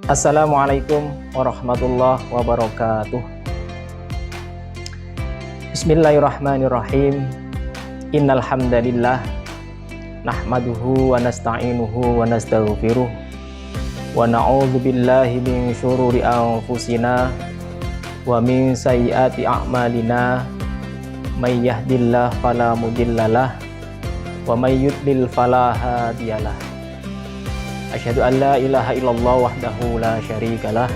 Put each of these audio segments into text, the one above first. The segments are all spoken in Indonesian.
Assalamualaikum warahmatullahi wabarakatuh. Bismillahirrahmanirrahim. Innal hamdalillah nahmaduhu wa nasta'inuhu wa nastaghfiruh wa na'udzu billahi min syururi anfusina wa min sayyiati a'malina. May yahdihillahu fala mudhillalah wa may yudlil fala hadiyalah. Asyhadu an la ilaha illallah wahdahu la syarikalah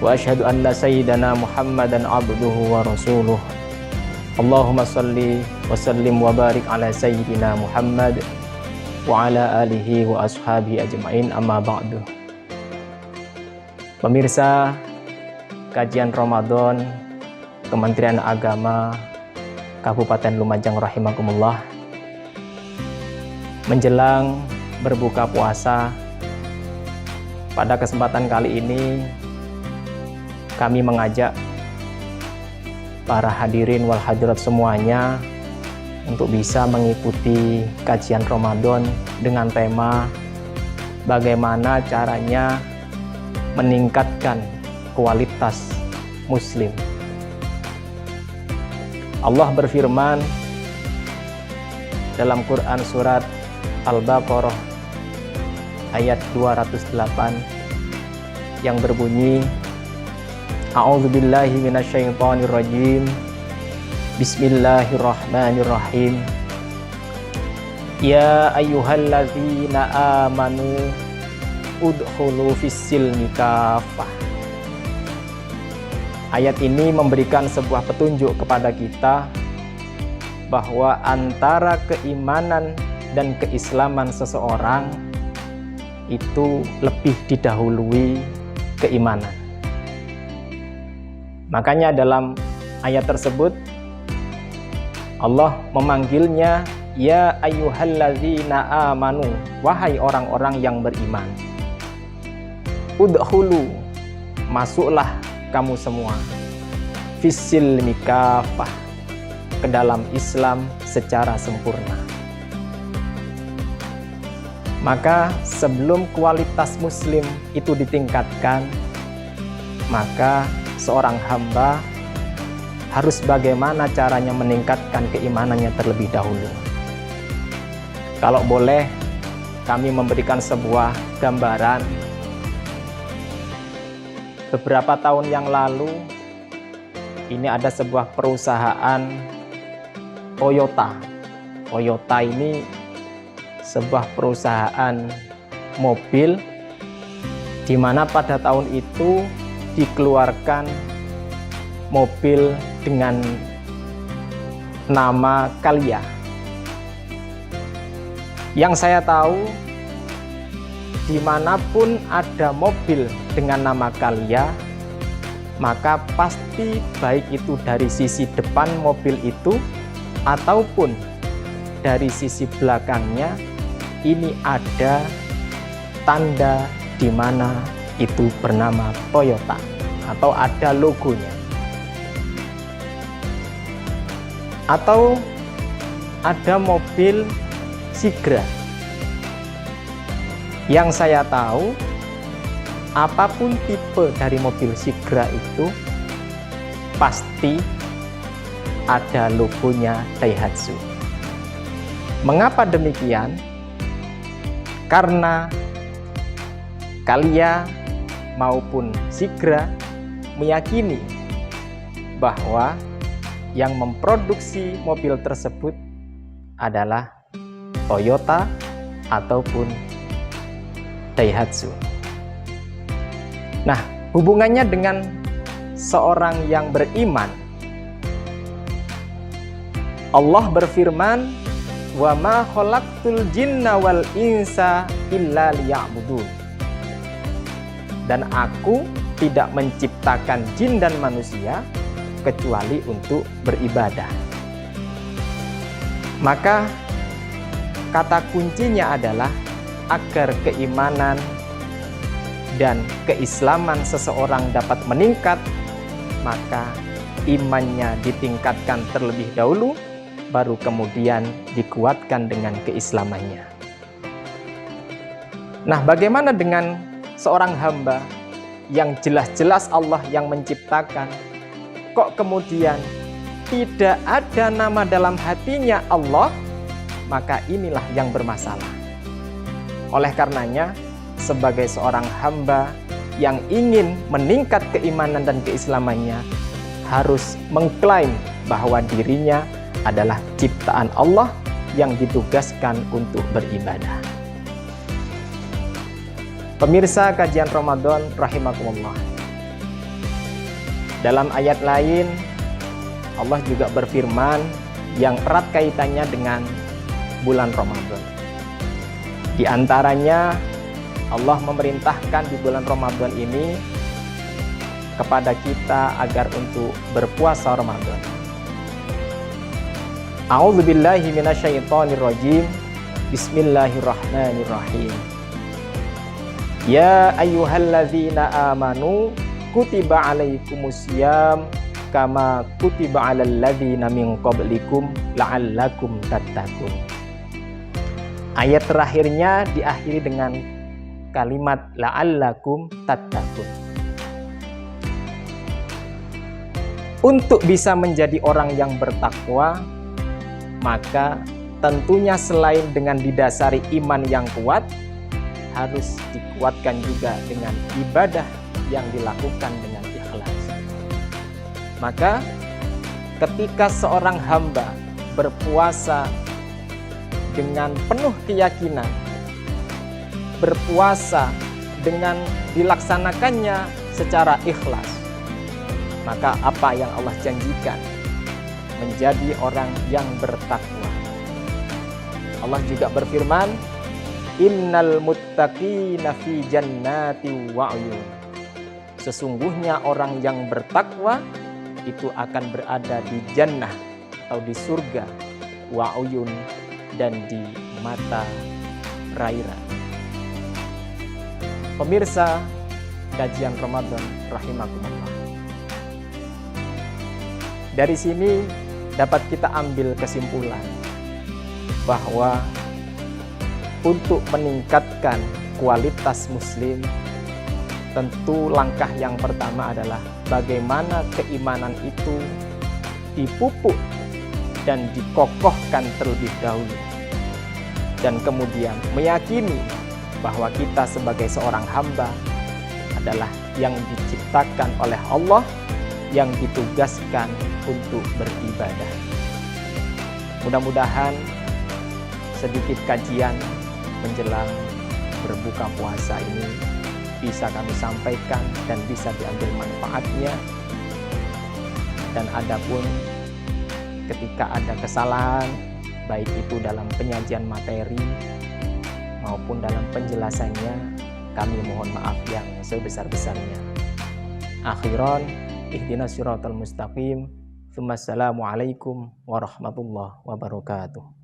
wa asyhadu anna sayyidana Muhammadan abduhu wa rasuluh. Allahumma salli wa sallim wa barik ala sayyidina Muhammad wa ala alihi wa ashabihi ajma'in, amma ba'du. Pemirsa kajian Ramadan Kementerian Agama Kabupaten Lumajang rahimakumullah, menjelang berbuka puasa, pada kesempatan kali ini kami mengajak para hadirin wal hadirat semuanya untuk bisa mengikuti kajian Ramadan dengan tema bagaimana caranya meningkatkan kualitas muslim. Allah berfirman dalam Quran surat Al-Baqarah ayat 208 yang berbunyi, A'udzubillahi minasyaitonirrajim. Bismillahirrahmanirrahim. Ya ayyuhalladzina amanu udkhulu fis-silmi kaffah. Ayat ini memberikan sebuah petunjuk kepada kita bahwa antara keimanan dan keislaman seseorang itu lebih didahului keimanan. Makanya dalam ayat tersebut Allah memanggilnya ya ayyuhalladzina amanu, wahai orang-orang yang beriman. Udkhulu, masuklah kamu semua, fis-silmi kaffah, ke dalam Islam secara sempurna. Maka sebelum kualitas muslim itu ditingkatkan, maka seorang hamba harus bagaimana caranya meningkatkan keimanannya terlebih dahulu. Kalau boleh kami memberikan sebuah gambaran. Beberapa tahun yang lalu ini ada sebuah perusahaan Toyota. Toyota ini sebuah perusahaan mobil di mana pada tahun itu dikeluarkan mobil dengan nama Calya. Yang saya tahu, dimanapun ada mobil dengan nama Calya, maka pasti baik itu dari sisi depan mobil itu ataupun dari sisi belakangnya, ini ada tanda di mana itu bernama Toyota atau ada logonya. Atau ada mobil Sigra. Yang saya tahu, apapun tipe dari mobil Sigra itu pasti ada logonya Daihatsu. Mengapa demikian? Karena Calya maupun Sigra meyakini bahwa yang memproduksi mobil tersebut adalah Toyota ataupun Daihatsu. Nah, hubungannya dengan seorang yang beriman, Allah berfirman, wa ma khalaqtul jinna wal insa illa liya'budun. Dan aku tidak menciptakan jin dan manusia kecuali untuk beribadah. Maka kata kuncinya adalah agar keimanan dan keislaman seseorang dapat meningkat, maka imannya ditingkatkan terlebih dahulu, baru kemudian dikuatkan dengan keislamannya. Nah, bagaimana dengan seorang hamba yang jelas-jelas Allah yang menciptakan, kok kemudian tidak ada nama dalam hatinya Allah, maka inilah yang bermasalah. Oleh karenanya, sebagai seorang hamba yang ingin meningkat keimanan dan keislamannya, harus mengklaim bahwa dirinya adalah ciptaan Allah yang ditugaskan untuk beribadah. Pemirsa kajian Ramadan rahimakumullah. Dalam ayat lain, Allah juga berfirman yang erat kaitannya dengan bulan Ramadan. Di antaranya, Allah memerintahkan di bulan Ramadan ini kepada kita agar untuk berpuasa Ramadan. A'udzubillahi minasyaitonirrajim. Bismillahirrahmanirrahim. Ya ayyuhalladzina amanu kutiba alaikumusiyam kama kutiba alal ladzina min qablikum la'allakum tattaqun. Ayat terakhirnya diakhiri dengan kalimat la'allakum tattaqun. Untuk bisa menjadi orang yang bertakwa, maka tentunya selain dengan didasari iman yang kuat, harus dikuatkan juga dengan ibadah yang dilakukan dengan ikhlas. Maka ketika seorang hamba berpuasa dengan penuh keyakinan, berpuasa dengan dilaksanakannya secara ikhlas, maka apa yang Allah janjikan? Menjadi orang yang bertakwa. Allah juga berfirman, innal muttaqina fi jannati wa'yun. Sesungguhnya orang yang bertakwa itu akan berada di jannah atau di surga, wa'yun, dan di mata rairan. Pemirsa kajian Ramadan rahimakumullah. Dari sini dapat kita ambil kesimpulan bahwa untuk meningkatkan kualitas muslim, tentu langkah yang pertama adalah bagaimana keimanan itu dipupuk dan dikokohkan terlebih dahulu, dan kemudian meyakini bahwa kita sebagai seorang hamba adalah yang diciptakan oleh Allah, yang ditugaskan untuk beribadah. Mudah-mudahan sedikit kajian menjelang berbuka puasa ini bisa kami sampaikan dan bisa diambil manfaatnya. Dan adapun ketika ada kesalahan, baik itu dalam penyajian materi maupun dalam penjelasannya, kami mohon maaf yang sebesar-besarnya. Akhiran, ihdinas siratal mustaqim. Assalamualaikum warahmatullahi wabarakatuh.